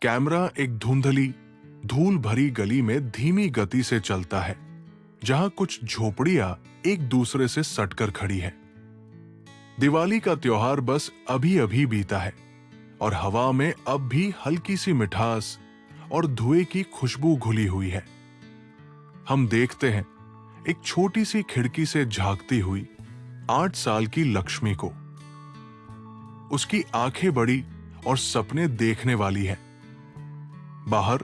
Camera एक धुंधली, धूल भरी गली में धीमी गति से चलता है, जहां कुछ झोपड़ियां एक दूसरे से सटकर खड़ी हैं। दिवाली का त्योहार बस अभी अभी बीता है और हवा में अब भी हल्की सी मिठास और धुएं की खुशबू घुली हुई है। हम देखते हैं एक छोटी सी खिड़की से झांकती हुई 8 साल की लक्ष्मी को। उसकी आंखें बड़ी और सपने देखने वाली हैं। बाहर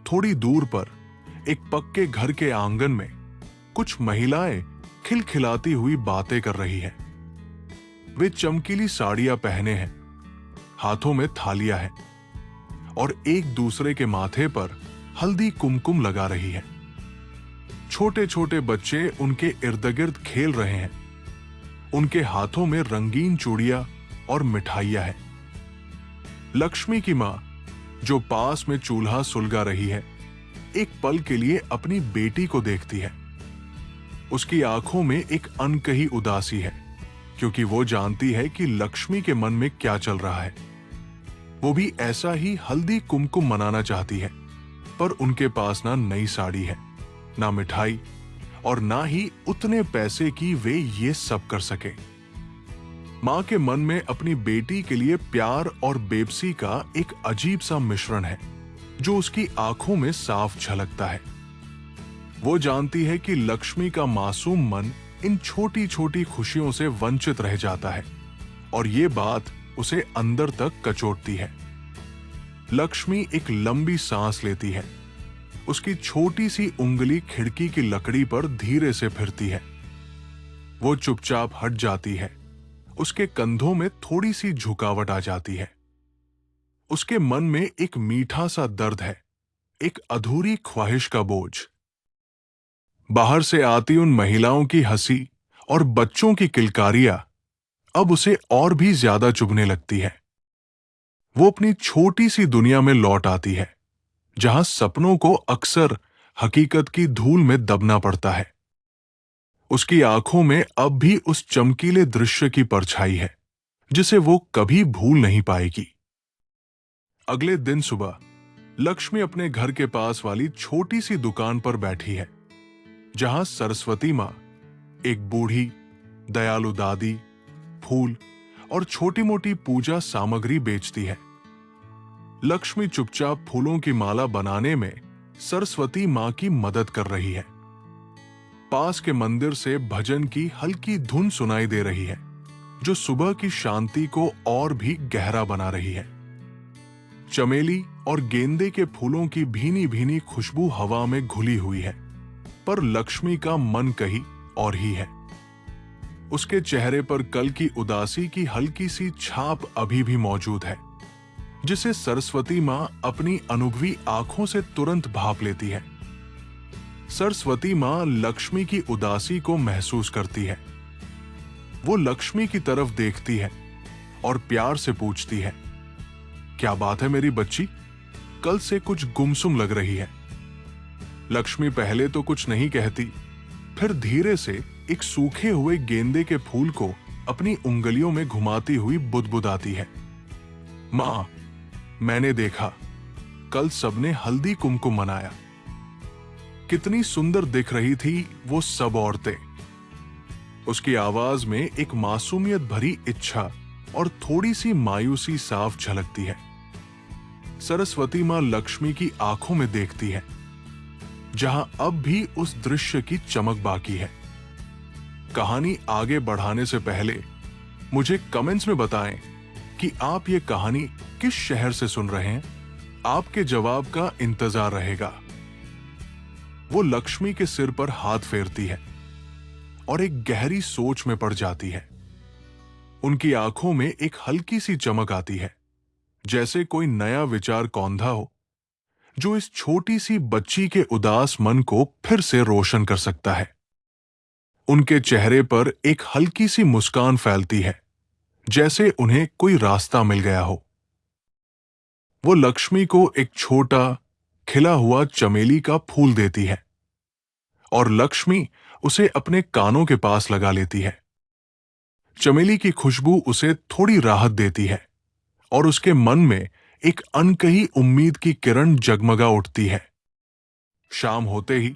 थोड़ी दूर पर एक पक्के घर के आंगन में कुछ महिलाएं खिलखिलाती हुई बातें कर रही हैं। वे चमकीली साड़ियां पहने हैं, हाथों में थालियां हैं और एक दूसरे के माथे पर हल्दी कुमकुम लगा रही हैं। छोटे छोटे बच्चे उनके इर्द गिर्द खेल रहे हैं। उनके हाथों में रंगीन चूड़ियां और मिठाइयां हैं। लक्ष्मी की मां, जो पास में चूल्हा सुलगा रही है, एक पल के लिए अपनी बेटी को देखती है। उसकी आंखों में एक अनकही उदासी है, क्योंकि वो जानती है कि लक्ष्मी के मन में क्या चल रहा है। वो भी ऐसा ही हल्दी कुमकुम मनाना चाहती है, पर उनके पास ना नई साड़ी है, ना मिठाई और ना ही उतने पैसे कि वे ये सब कर सके। मां के मन में अपनी बेटी के लिए प्यार और बेबसी का एक अजीब सा मिश्रण है, जो उसकी आंखों में साफ झलकता है। वो जानती है कि लक्ष्मी का मासूम मन इन छोटी छोटी खुशियों से वंचित रह जाता है और ये बात उसे अंदर तक कचोटती है। लक्ष्मी एक लंबी सांस लेती है। उसकी छोटी सी उंगली खिड़की की लकड़ी पर धीरे से फिरती है। वो चुपचाप हट जाती है। उसके कंधों में थोड़ी सी झुकावट आ जाती है। उसके मन में एक मीठा सा दर्द है, एक अधूरी ख्वाहिश का बोझ। बाहर से आती उन महिलाओं की हंसी और बच्चों की किलकारियां अब उसे और भी ज्यादा चुभने लगती है। वो अपनी छोटी सी दुनिया में लौट आती है, जहां सपनों को अक्सर हकीकत की धूल में दबना पड़ता है। उसकी आंखों में अब भी उस चमकीले दृश्य की परछाई है, जिसे वो कभी भूल नहीं पाएगी। अगले दिन सुबह लक्ष्मी अपने घर के पास वाली छोटी सी दुकान पर बैठी है, जहां सरस्वती मां, एक बूढ़ी दयालु दादी, फूल और छोटी मोटी पूजा सामग्री बेचती है। लक्ष्मी चुपचाप फूलों की माला बनाने में सरस्वती मां की मदद कर रही है। पास के मंदिर से भजन की हल्की धुन सुनाई दे रही है, जो सुबह की शांति को और भी गहरा बना रही है। चमेली और गेंदे के फूलों की भीनी भीनी खुशबू हवा में घुली हुई है, पर लक्ष्मी का मन कहीं और ही है। उसके चेहरे पर कल की उदासी की हल्की सी छाप अभी भी मौजूद है, जिसे सरस्वती मां अपनी अनुभवी आंखों से तुरंत भाप लेती है। सरस्वती मां लक्ष्मी की उदासी को महसूस करती है। वो लक्ष्मी की तरफ देखती है और प्यार से पूछती है, क्या बात है मेरी बच्ची? कल से कुछ गुमसुम लग रही है। लक्ष्मी पहले तो कुछ नहीं कहती, फिर धीरे से एक सूखे हुए गेंदे के फूल को अपनी उंगलियों में घुमाती हुई बुदबुदाती है। मां, मैंने देखा, कल सबने हल्दी कुमकुम मनाया। कितनी सुंदर दिख रही थी वो सब औरतें। उसकी आवाज में एक मासूमियत भरी इच्छा और थोड़ी सी मायूसी साफ झलकती है। सरस्वती मां लक्ष्मी की आंखों में देखती है, जहां अब भी उस दृश्य की चमक बाकी है। कहानी आगे बढ़ाने से पहले मुझे कमेंट्स में बताएं कि आप ये कहानी किस शहर से सुन रहे हैं। आपके जवाब का इंतजार रहेगा। वो लक्ष्मी के सिर पर हाथ फेरती है और एक गहरी सोच में पड़ जाती है। उनकी आंखों में एक हल्की सी चमक आती है, जैसे कोई नया विचार कौंधा हो, जो इस छोटी सी बच्ची के उदास मन को फिर से रोशन कर सकता है। उनके चेहरे पर एक हल्की सी मुस्कान फैलती है, जैसे उन्हें कोई रास्ता मिल गया हो। वो लक्ष्मी को एक छोटा खिला हुआ चमेली का फूल देती है और लक्ष्मी उसे अपने कानों के पास लगा लेती है। चमेली की खुशबू उसे थोड़ी राहत देती है और उसके मन में एक अनकही उम्मीद की किरण जगमगा उठती है। शाम होते ही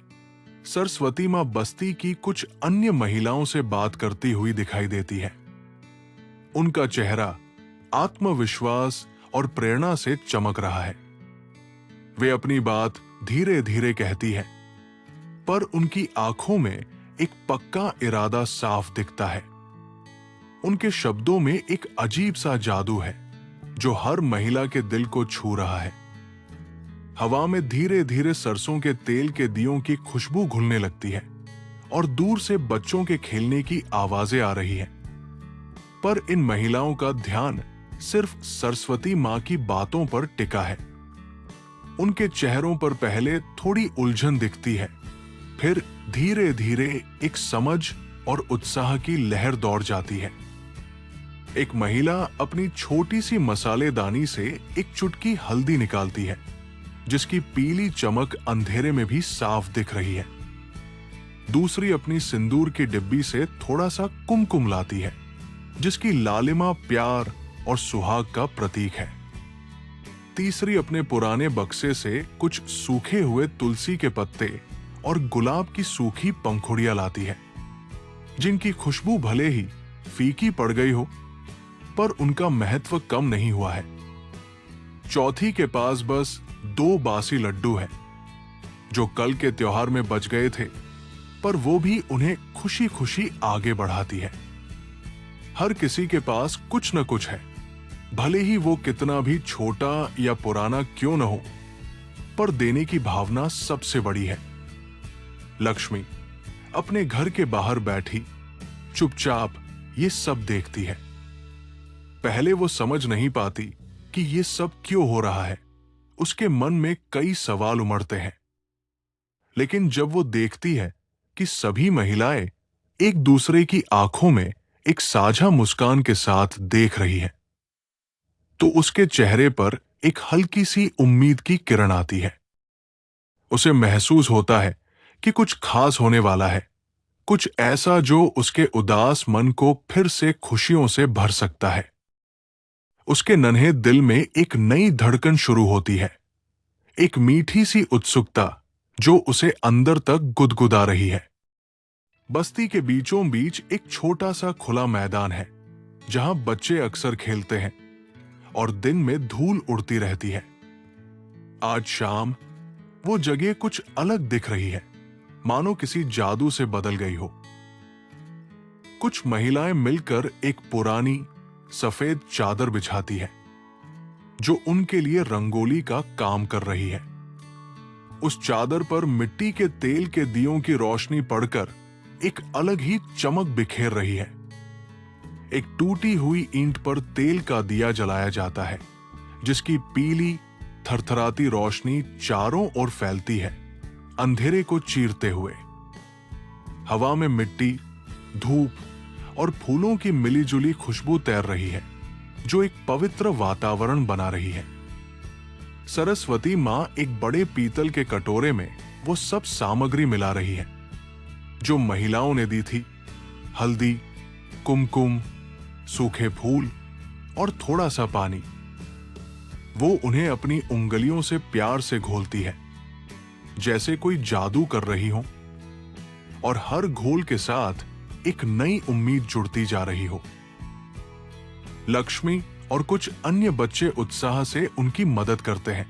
सरस्वती मां बस्ती की कुछ अन्य महिलाओं से बात करती हुई दिखाई देती है। उनका चेहरा आत्मविश्वास और प्रेरणा से चमक रहा है। वे अपनी बात धीरे धीरे कहती है, पर उनकी आंखों में एक पक्का इरादा साफ दिखता है। उनके शब्दों में एक अजीब सा जादू है जो हर महिला के दिल को छू रहा है। हवा में धीरे धीरे सरसों के तेल के दियों की खुशबू घुलने लगती है और दूर से बच्चों के खेलने की आवाजें आ रही हैं। पर इन महिलाओं का ध्यान सिर्फ सरस्वती मां की बातों पर टिका है। उनके चेहरों पर पहले थोड़ी उलझन दिखती है, फिर धीरे धीरे एक समझ और उत्साह की लहर दौड़ जाती है। एक महिला अपनी छोटी सी मसालेदानी से एक चुटकी हल्दी निकालती है, जिसकी पीली चमक अंधेरे में भी साफ दिख रही है। दूसरी अपनी सिंदूर की डिब्बी से थोड़ा सा कुमकुम लाती है, जिसकी लालिमा प्यार और सुहाग का प्रतीक है। तीसरी अपने पुराने बक्से से कुछ सूखे हुए तुलसी के पत्ते और गुलाब की सूखी पंखुड़ियां लाती है, जिनकी खुशबू भले ही फीकी पड़ गई हो, पर उनका महत्व कम नहीं हुआ है। चौथी के पास बस 2 बासी लड्डू है, जो कल के त्योहार में बच गए थे, पर वो भी उन्हें खुशी खुशी आगे बढ़ाती है। हर किसी के पास कुछ न कुछ है, भले ही वो कितना भी छोटा या पुराना क्यों न हो, पर देने की भावना सबसे बड़ी है। लक्ष्मी अपने घर के बाहर बैठी चुपचाप ये सब देखती है। पहले वो समझ नहीं पाती कि ये सब क्यों हो रहा है। उसके मन में कई सवाल उमड़ते हैं, लेकिन जब वो देखती है कि सभी महिलाएं एक दूसरे की आंखों में एक साझा मुस्कान के साथ देख रही हैं, तो उसके चेहरे पर एक हल्की सी उम्मीद की किरण आती है। उसे महसूस होता है कि कुछ खास होने वाला है, कुछ ऐसा जो उसके उदास मन को फिर से खुशियों से भर सकता है। उसके नन्हे दिल में एक नई धड़कन शुरू होती है, एक मीठी सी उत्सुकता जो उसे अंदर तक गुदगुदा रही है। बस्ती के बीचों बीच एक छोटा सा खुला मैदान है, जहां बच्चे अक्सर खेलते हैं और दिन में धूल उड़ती रहती है। आज शाम वो जगह कुछ अलग दिख रही है, मानो किसी जादू से बदल गई हो। कुछ महिलाएं मिलकर एक पुरानी सफेद चादर बिछाती है, जो उनके लिए रंगोली का काम कर रही है। उस चादर पर मिट्टी के तेल के दियों की रोशनी पड़कर एक अलग ही चमक बिखेर रही है। एक टूटी हुई ईंट पर तेल का दिया जलाया जाता है, जिसकी पीली थरथराती रोशनी चारों ओर फैलती है, अंधेरे को चीरते हुए। हवा में मिट्टी, धूप और फूलों की मिलीजुली खुशबू तैर रही है, जो एक पवित्र वातावरण बना रही है। सरस्वती मां एक बड़े पीतल के कटोरे में वो सब सामग्री मिला रही है जो महिलाओं ने दी थी। हल्दी, कुमकुम, सूखे फूल और थोड़ा सा पानी। वो उन्हें अपनी उंगलियों से प्यार से घोलती है, जैसे कोई जादू कर रही हो, और हर घोल के साथ एक नई उम्मीद जुड़ती जा रही हो। लक्ष्मी और कुछ अन्य बच्चे उत्साह से उनकी मदद करते हैं।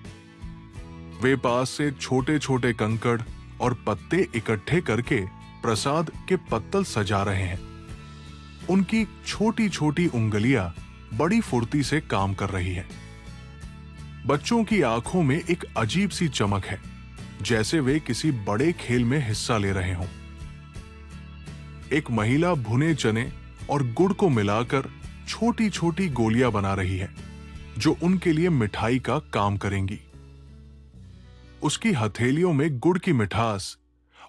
वे पास से छोटे छोटे कंकड़ और पत्ते इकट्ठे करके प्रसाद के पत्तल सजा रहे हैं। उनकी छोटी छोटी उंगलियां बड़ी फुर्ती से काम कर रही हैं। बच्चों की आंखों में एक अजीब सी चमक है, जैसे वे किसी बड़े खेल में हिस्सा ले रहे हों। एक महिला भुने चने और गुड़ को मिलाकर छोटी छोटी गोलियां बना रही है, जो उनके लिए मिठाई का काम करेंगी। उसकी हथेलियों में गुड़ की मिठास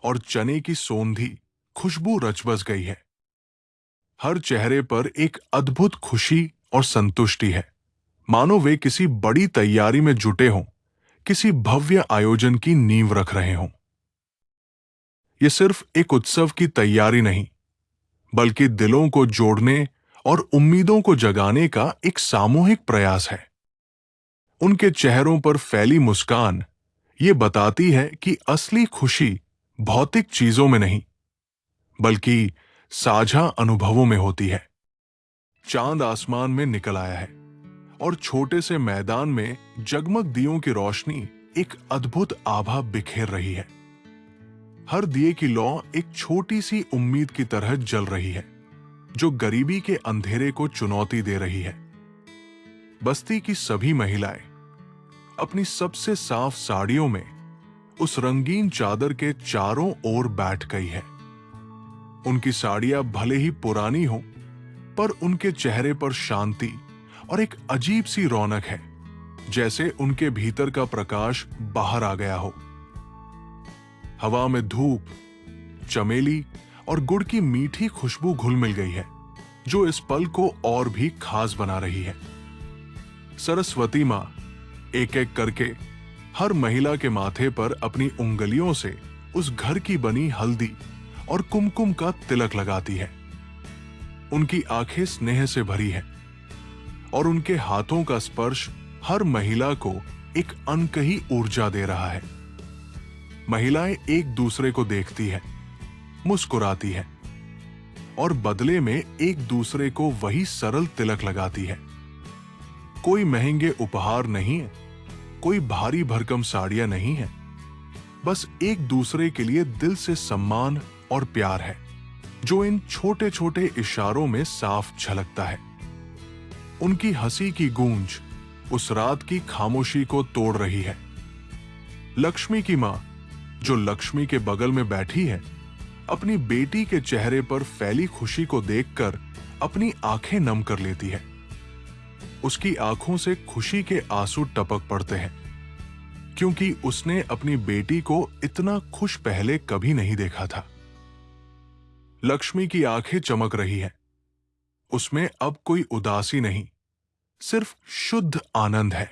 और चने की सोंधी खुशबू रच बस गई है। हर चेहरे पर एक अद्भुत खुशी और संतुष्टि है, मानो वे किसी बड़ी तैयारी में जुटे हों, किसी भव्य आयोजन की नींव रख रहे हों। यह सिर्फ एक उत्सव की तैयारी नहीं, बल्कि दिलों को जोड़ने और उम्मीदों को जगाने का एक सामूहिक प्रयास है। उनके चेहरों पर फैली मुस्कान ये बताती है कि असली खुशी भौतिक चीजों में नहीं, बल्कि साझा अनुभवों में होती है। चांद आसमान में निकल आया है और छोटे से मैदान में जगमग दियों की रोशनी एक अद्भुत आभा बिखेर रही है। हर दिए की लौ एक छोटी सी उम्मीद की तरह जल रही है, जो गरीबी के अंधेरे को चुनौती दे रही है। बस्ती की सभी महिलाएं अपनी सबसे साफ साड़ियों में उस रंगीन चादर के चारों ओर बैठ गई है। उनकी साड़ियां भले ही पुरानी हों, पर उनके चेहरे पर शांति और एक अजीब सी रौनक है, जैसे उनके भीतर का प्रकाश बाहर आ गया हो। हवा में धूप, चमेली और गुड़ की मीठी खुशबू घुल मिल गई है, जो इस पल को और भी खास बना रही है। सरस्वती मां एक एक करके हर महिला के माथे पर अपनी उंगलियों से उस घर की बनी हल्दी और कुमकुम का तिलक लगाती है। उनकी आंखें स्नेह से भरी है और उनके हाथों का स्पर्श हर महिला को एक अनकही ऊर्जा दे रहा है। महिलाएं एक दूसरे को देखती है, मुस्कुराती है और बदले में एक दूसरे को वही सरल तिलक लगाती है। कोई महंगे उपहार नहीं है, कोई भारी भरकम साड़ियां नहीं है, बस एक दूसरे के लिए दिल से सम्मान और प्यार है, जो इन छोटे छोटे इशारों में साफ झलकता है। उनकी हंसी की गूंज उस रात की खामोशी को तोड़ रही है। लक्ष्मी की मां, जो लक्ष्मी के बगल में बैठी है, अपनी बेटी के चेहरे पर फैली खुशी को देखकर अपनी आंखें नम कर लेती है। उसकी आंखों से खुशी के आंसू टपक पड़ते हैं, क्योंकि उसने अपनी बेटी को इतना खुश पहले कभी नहीं देखा था। लक्ष्मी की आंखें चमक रही हैं। उसमें अब कोई उदासी नहीं, सिर्फ शुद्ध आनंद है।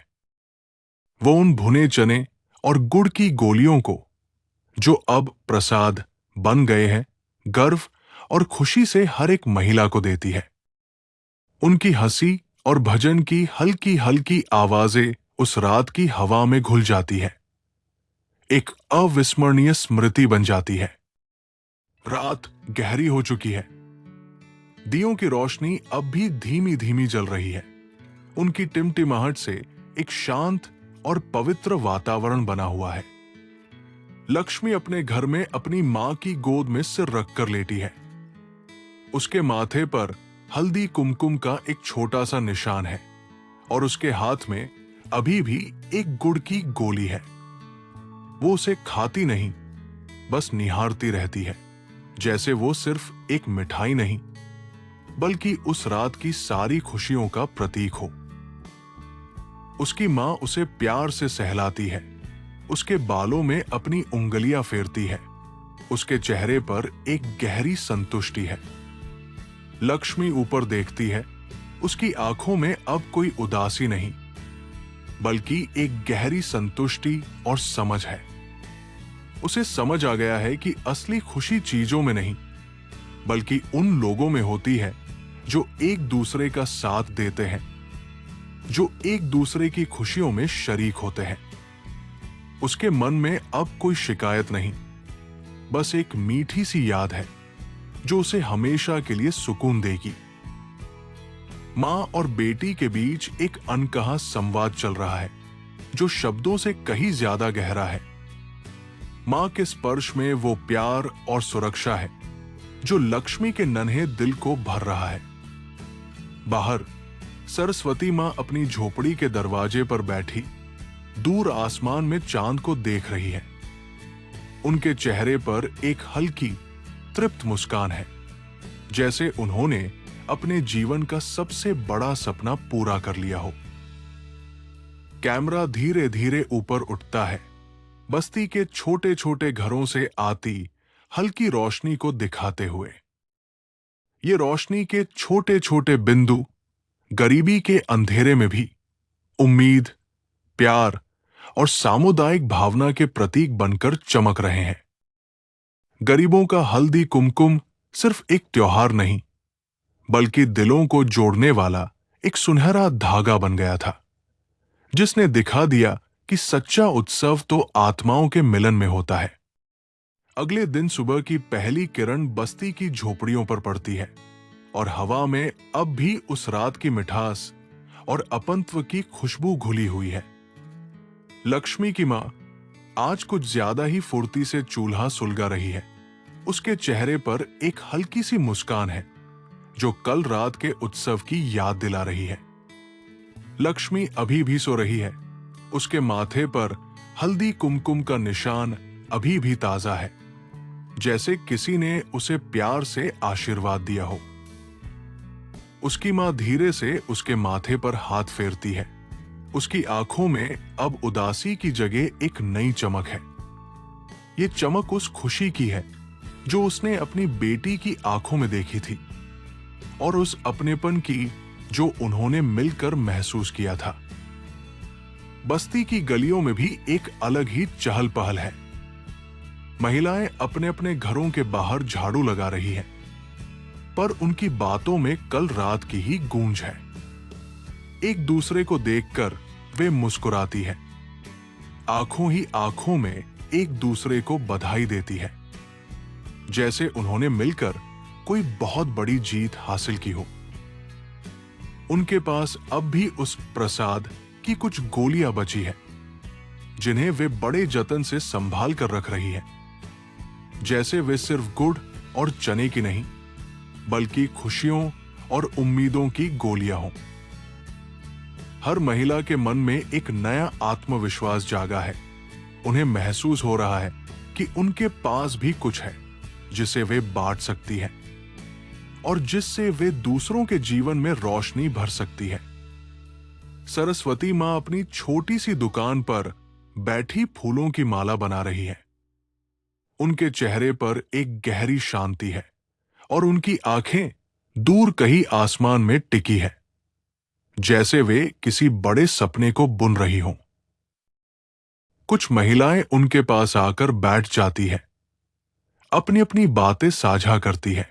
वो उन भुने चने और गुड़ की गोलियों को, जो अब प्रसाद बन गए हैं, गर्व और खुशी से हर एक महिला को देती है। उनकी हंसी और भजन की हल्की हल्की आवाजें उस रात की हवा में घुल जाती है, एक अविस्मरणीय स्मृति बन जाती है। रात गहरी हो चुकी है। दियों की रोशनी अब भी धीमी धीमी जल रही है। उनकी टिमटिमाहट से एक शांत और पवित्र वातावरण बना हुआ है। लक्ष्मी अपने घर में अपनी मां की गोद में सिर रखकर लेटी है। उसके माथे पर हल्दी कुमकुम का एक छोटा सा निशान है और उसके हाथ में अभी भी एक गुड़ की गोली है। वो उसे खाती नहीं, बस निहारती रहती है, जैसे वो सिर्फ एक मिठाई नहीं, बल्कि उस रात की सारी खुशियों का प्रतीक हो। उसकी मां उसे प्यार से सहलाती है, उसके बालों में अपनी उंगलियां फेरती है। उसके चेहरे पर एक गहरी संतुष्टि है। लक्ष्मी ऊपर देखती है। उसकी आंखों में अब कोई उदासी नहीं, बल्कि एक गहरी संतुष्टि और समझ है। उसे समझ आ गया है कि असली खुशी चीजों में नहीं, बल्कि उन लोगों में होती है जो एक दूसरे का साथ देते हैं, जो एक दूसरे की खुशियों में शरीक होते हैं। उसके मन में अब कोई शिकायत नहीं, बस एक मीठी सी याद है जो उसे हमेशा के लिए सुकून देगी। मां और बेटी के बीच एक अनकहा संवाद चल रहा है, जो शब्दों से कहीं ज्यादा गहरा है। मां के स्पर्श में वो प्यार और सुरक्षा है जो लक्ष्मी के नन्हे दिल को भर रहा है। बाहर सरस्वती मां अपनी झोपड़ी के दरवाजे पर बैठी दूर आसमान में चांद को देख रही है। उनके चेहरे पर एक हल्की तृप्त मुस्कान है, जैसे उन्होंने अपने जीवन का सबसे बड़ा सपना पूरा कर लिया हो। कैमरा धीरे धीरे ऊपर उठता है, बस्ती के छोटे छोटे घरों से आती हल्की रोशनी को दिखाते हुए। ये रोशनी के छोटे छोटे बिंदु गरीबी के अंधेरे में भी उम्मीद, प्यार और सामुदायिक भावना के प्रतीक बनकर चमक रहे हैं। गरीबों का हल्दी कुमकुम सिर्फ एक त्योहार नहीं, बल्कि दिलों को जोड़ने वाला एक सुनहरा धागा बन गया था, जिसने दिखा दिया कि सच्चा उत्सव तो आत्माओं के मिलन में होता है। अगले दिन सुबह की पहली किरण बस्ती की झोपड़ियों पर पड़ती है और हवा में अब भी उस रात की मिठास और अपनत्व की खुशबू घुली हुई है। लक्ष्मी की मां आज कुछ ज्यादा ही फुर्ती से चूल्हा सुलगा रही है। उसके चेहरे पर एक हल्की सी मुस्कान है जो कल रात के उत्सव की याद दिला रही है। लक्ष्मी अभी भी सो रही है। उसके माथे पर हल्दी कुमकुम का निशान अभी भी ताजा है, जैसे किसी ने उसे प्यार से आशीर्वाद दिया हो। उसकी मां धीरे से उसके माथे पर हाथ फेरती है। उसकी आंखों में अब उदासी की जगह एक नई चमक है। ये चमक उस खुशी की है जो उसने अपनी बेटी की आंखों में देखी थी और उस अपनेपन की जो उन्होंने मिलकर महसूस किया था। बस्ती की गलियों में भी एक अलग ही चहल पहल है। महिलाएं अपने अपने घरों के बाहर झाड़ू लगा रही हैं, पर उनकी बातों में कल रात की ही गूंज है। एक दूसरे को देखकर वे मुस्कुराती हैं, आंखों ही आंखों में एक दूसरे को बधाई देती है, जैसे उन्होंने मिलकर कोई बहुत बड़ी जीत हासिल की हो। उनके पास अब भी उस प्रसाद की कुछ गोलियां बची है, जिन्हें वे बड़े जतन से संभाल कर रख रही है, जैसे वे सिर्फ गुड़ और चने की नहीं, बल्कि खुशियों और उम्मीदों की गोलियां हों। हर महिला के मन में एक नया आत्मविश्वास जागा है। उन्हें महसूस हो रहा है कि उनके पास भी कुछ है जिसे वे बांट सकती है और जिससे वे दूसरों के जीवन में रोशनी भर सकती है। सरस्वती मां अपनी छोटी सी दुकान पर बैठी फूलों की माला बना रही है। उनके चेहरे पर एक गहरी शांति है और उनकी आंखें दूर कहीं आसमान में टिकी है, जैसे वे किसी बड़े सपने को बुन रही हों। कुछ महिलाएं उनके पास आकर बैठ जाती है, अपनी अपनी बातें साझा करती है।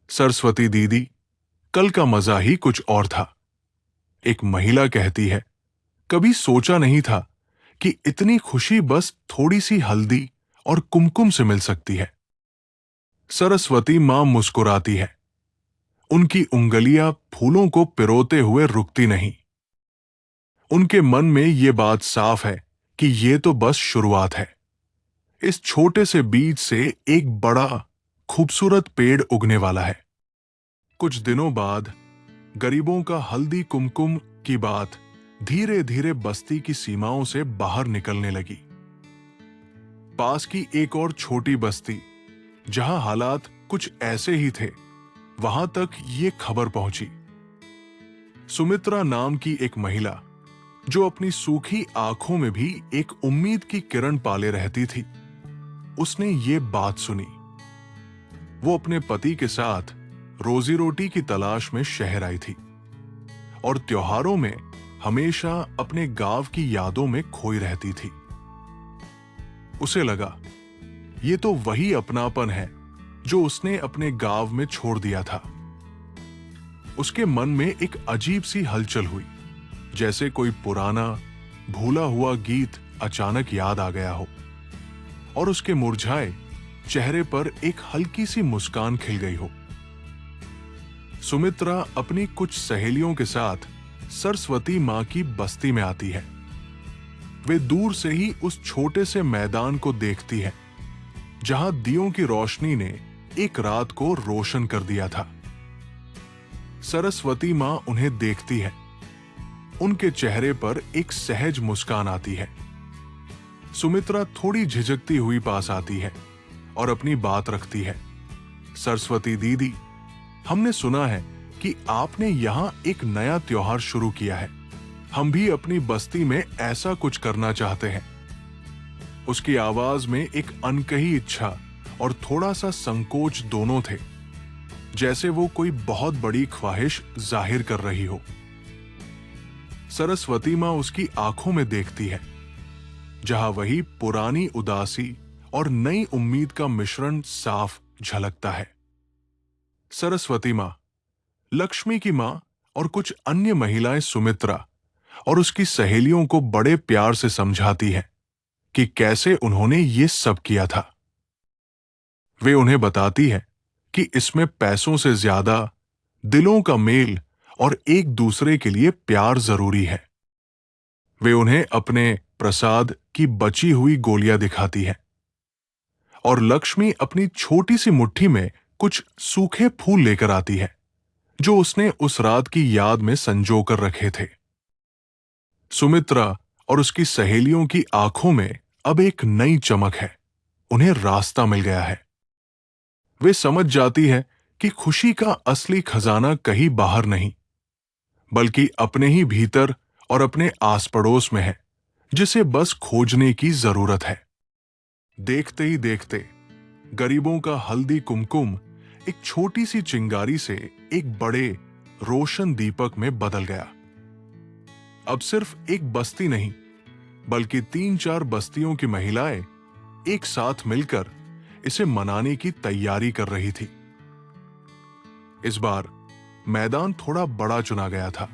सरस्वती दीदी, कल का मजा ही कुछ और था। एक महिला कहती है, कभी सोचा नहीं था कि इतनी खुशी बस थोड़ी सी हल्दी और कुमकुम से मिल सकती है। सरस्वती मां मुस्कुराती है। उनकी उंगलियां फूलों को पिरोते हुए रुकती नहीं। उनके मन में ये बात साफ है कि ये तो बस शुरुआत है। इस छोटे से बीज से एक बड़ा खूबसूरत पेड़ उगने वाला है। कुछ दिनों बाद गरीबों का हल्दी कुमकुम की बात धीरे धीरे बस्ती की सीमाओं से बाहर निकलने लगी। पास की एक और छोटी बस्ती, जहां हालात कुछ ऐसे ही थे, वहां तक ये खबर पहुंची। सुमित्रा नाम की एक महिला, जो अपनी सूखी आंखों में भी एक उम्मीद की किरण पाले रहती थी, उसने ये बात सुनी। वो अपने पति के साथ रोजी रोटी की तलाश में शहर आई थी और त्योहारों में हमेशा अपने गांव की यादों में खोई रहती थी। उसे लगा, ये तो वही अपनापन है जो उसने अपने गांव में छोड़ दिया था। उसके मन में एक अजीब सी हलचल हुई, जैसे कोई पुराना भूला हुआ गीत अचानक याद आ गया हो और उसके मुरझाए चेहरे पर एक हल्की सी मुस्कान खिल गई हो। सुमित्रा अपनी कुछ सहेलियों के साथ सरस्वती मां की बस्ती में आती है। वे दूर से ही उस छोटे से मैदान को देखती है, जहां दियों की रोशनी ने एक रात को रोशन कर दिया था। सरस्वती मां उन्हें देखती है। उनके चेहरे पर एक सहज मुस्कान आती है। सुमित्रा थोड़ी झिझकती हुई पास आती है और अपनी बात रखती है। सरस्वती दीदी, हमने सुना है कि आपने यहां एक नया त्योहार शुरू किया है। हम भी अपनी बस्ती में ऐसा कुछ करना चाहते हैं। उसकी आवाज में एक अनकही इच्छा और थोड़ा सा संकोच दोनों थे, जैसे वो कोई बहुत बड़ी ख्वाहिश जाहिर कर रही हो। सरस्वती मां उसकी आंखों में देखती है, जहां वही पुरानी उदासी और नई उम्मीद का मिश्रण साफ झलकता है। सरस्वती मां, लक्ष्मी की मां और कुछ अन्य महिलाएं सुमित्रा और उसकी सहेलियों को बड़े प्यार से समझाती है कि कैसे उन्होंने ये सब किया था। वे उन्हें बताती है कि इसमें पैसों से ज्यादा दिलों का मेल और एक दूसरे के लिए प्यार जरूरी है। वे उन्हें अपने प्रसाद की बची हुई गोलियां दिखाती है और लक्ष्मी अपनी छोटी सी मुट्ठी में कुछ सूखे फूल लेकर आती है जो उसने उस रात की याद में संजो कर रखे थे। सुमित्रा और उसकी सहेलियों की आंखों में अब एक नई चमक है। उन्हें रास्ता मिल गया है। वे समझ जाती है कि खुशी का असली खजाना कहीं बाहर नहीं, बल्कि अपने ही भीतर और अपने आस पड़ोस में है, जिसे बस खोजने की जरूरत है। देखते ही देखते गरीबों का हल्दी कुमकुम एक छोटी सी चिंगारी से एक बड़े रोशन दीपक में बदल गया। अब सिर्फ एक बस्ती नहीं, बल्कि 3-4 बस्तियों की महिलाएं एक साथ मिलकर इसे मनाने की तैयारी कर रही थी। इस बार मैदान थोड़ा बड़ा चुना गया था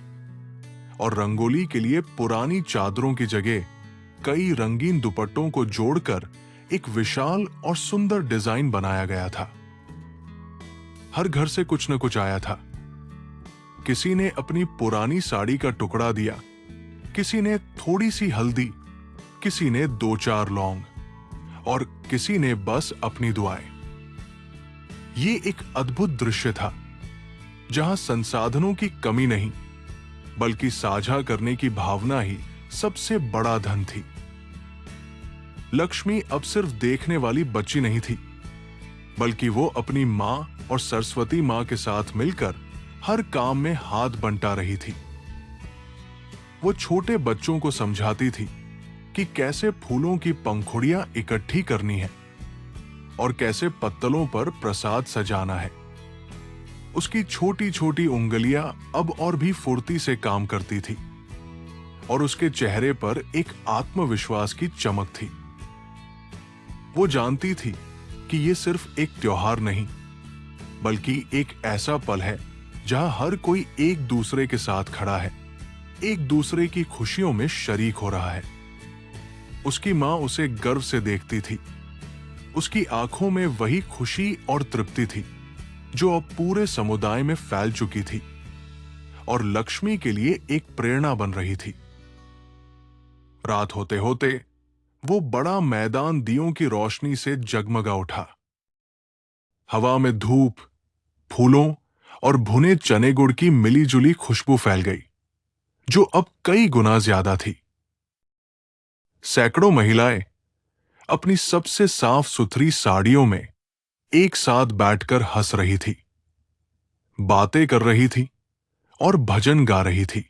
और रंगोली के लिए पुरानी चादरों की जगह कई रंगीन दुपट्टों को जोड़कर एक विशाल और सुंदर डिजाइन बनाया गया था। हर घर से कुछ न कुछ आया था। किसी ने अपनी पुरानी साड़ी का टुकड़ा दिया, किसी ने थोड़ी सी हल्दी, किसी ने 2-4 लौंग और किसी ने बस अपनी दुआएं। ये एक अद्भुत दृश्य था जहां संसाधनों की कमी नहीं, बल्कि साझा करने की भावना ही सबसे बड़ा धन थी। लक्ष्मी अब सिर्फ देखने वाली बच्ची नहीं थी, बल्कि वो अपनी मां और सरस्वती मां के साथ मिलकर हर काम में हाथ बंटा रही थी। वो छोटे बच्चों को समझाती थी कि कैसे फूलों की पंखुड़ियां इकट्ठी करनी है और कैसे पत्तलों पर प्रसाद सजाना है। उसकी छोटी छोटी उंगलियां अब और भी फुर्ती से काम करती थी और उसके चेहरे पर एक आत्मविश्वास की चमक थी। वो जानती थी कि ये सिर्फ एक त्योहार नहीं, बल्कि एक ऐसा पल है जहां हर कोई एक दूसरे के साथ खड़ा है, एक दूसरे की खुशियों में शरीक हो रहा है। उसकी मां उसे गर्व से देखती थी। उसकी आंखों में वही खुशी और तृप्ति थी जो अब पूरे समुदाय में फैल चुकी थी और लक्ष्मी के लिए एक प्रेरणा बन रही थी। रात होते होते वो बड़ा मैदान दियों की रोशनी से जगमगा उठा। हवा में धूप, फूलों और भुने चने गुड़ की मिलीजुली खुशबू फैल गई, जो अब कई गुना ज्यादा थी। सैकड़ों महिलाएं अपनी सबसे साफ सुथरी साड़ियों में एक साथ बैठकर हंस रही थी, बातें कर रही थी और भजन गा रही थी।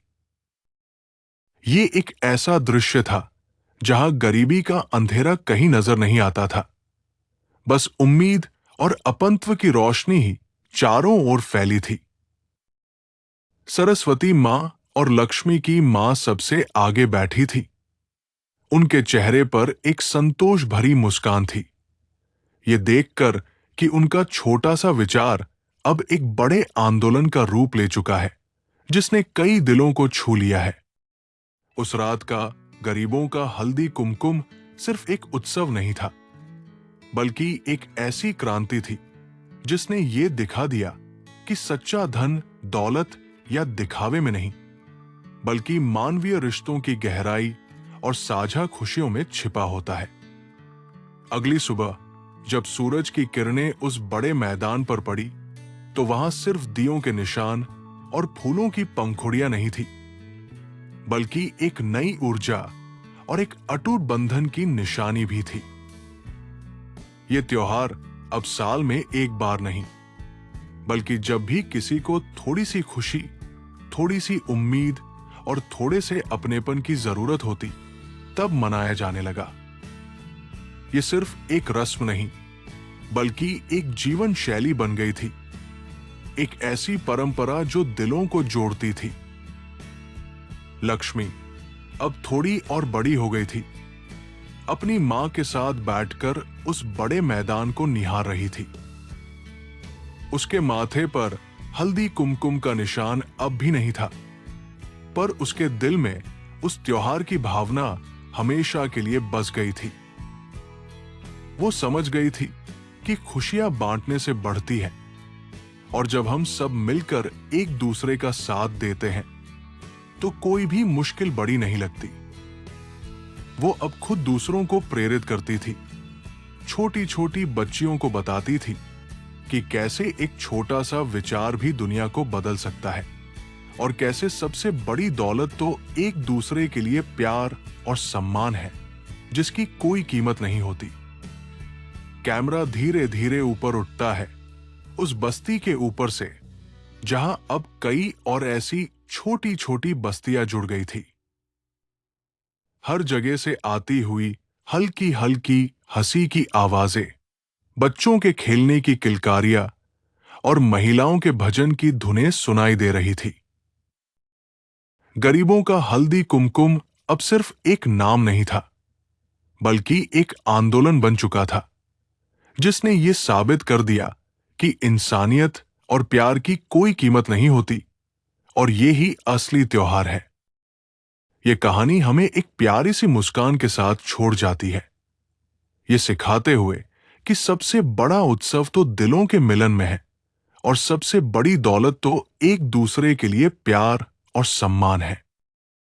ये एक ऐसा दृश्य था जहां गरीबी का अंधेरा कहीं नजर नहीं आता था। बस उम्मीद और अपंत्व की रोशनी ही चारों ओर फैली थी। सरस्वती मां और लक्ष्मी की मां सबसे आगे बैठी थी। उनके चेहरे पर एक संतोष भरी मुस्कान थी। ये देखकर कि उनका छोटा सा विचार अब एक बड़े आंदोलन का रूप ले चुका है, जिसने कई दिलों को छू लिया है। उस रात का गरीबों का हल्दी कुमकुम सिर्फ एक उत्सव नहीं था, बल्कि एक ऐसी क्रांति थी जिसने ये दिखा दिया कि सच्चा धन दौलत या दिखावे में नहीं, बल्कि मानवीय रिश्तों की गहराई और साझा खुशियों में छिपा होता है। अगली सुबह जब सूरज की किरणें उस बड़े मैदान पर पड़ी, तो वहां सिर्फ दियों के निशान और फूलों की पंखुड़ियां नहीं थी, बल्कि एक नई ऊर्जा और एक अटूट बंधन की निशानी भी थी। यह त्योहार अब साल में एक बार नहीं, बल्कि जब भी किसी को थोड़ी सी खुशी, थोड़ी सी उम्मीद और थोड़े से अपनेपन की जरूरत होती, तब मनाया जाने लगा। यह सिर्फ एक रस्म नहीं, बल्कि एक जीवन शैली बन गई थी, एक ऐसी परंपरा जो दिलों को जोड़ती थी। लक्ष्मी अब थोड़ी और बड़ी हो गई थी। अपनी मां के साथ बैठकर उस बड़े मैदान को निहार रही थी। उसके माथे पर हल्दी कुमकुम का निशान अब भी नहीं था, पर उसके दिल में उस त्योहार की भावना हमेशा के लिए बस गई थी। वो समझ गई थी कि खुशियां बांटने से बढ़ती हैं, और जब हम सब मिलकर एक दूसरे का साथ देते हैं तो कोई भी मुश्किल बड़ी नहीं लगती। वो अब खुद दूसरों को प्रेरित करती थी, छोटी छोटी बच्चियों को बताती थी कि कैसे एक छोटा सा विचार भी दुनिया को बदल सकता है, और कैसे सबसे बड़ी दौलत तो एक दूसरे के लिए प्यार और सम्मान है, जिसकी कोई कीमत नहीं होती। कैमरा धीरे धीरे ऊपर उठता है, उस बस्ती के ऊपर से जहां अब कई और ऐसी छोटी छोटी बस्तियां जुड़ गई थी। हर जगह से आती हुई हल्की हल्की हंसी की आवाजें, बच्चों के खेलने की किलकारियां और महिलाओं के भजन की धुनें सुनाई दे रही थी। गरीबों का हल्दी कुमकुम अब सिर्फ एक नाम नहीं था, बल्कि एक आंदोलन बन चुका था, जिसने ये साबित कर दिया कि इंसानियत और प्यार की कोई कीमत नहीं होती, और ये ही असली त्योहार है। ये कहानी हमें एक प्यारी सी मुस्कान के साथ छोड़ जाती है, ये सिखाते हुए कि सबसे बड़ा उत्सव तो दिलों के मिलन में है, और सबसे बड़ी दौलत तो एक दूसरे के लिए प्यार और सम्मान है।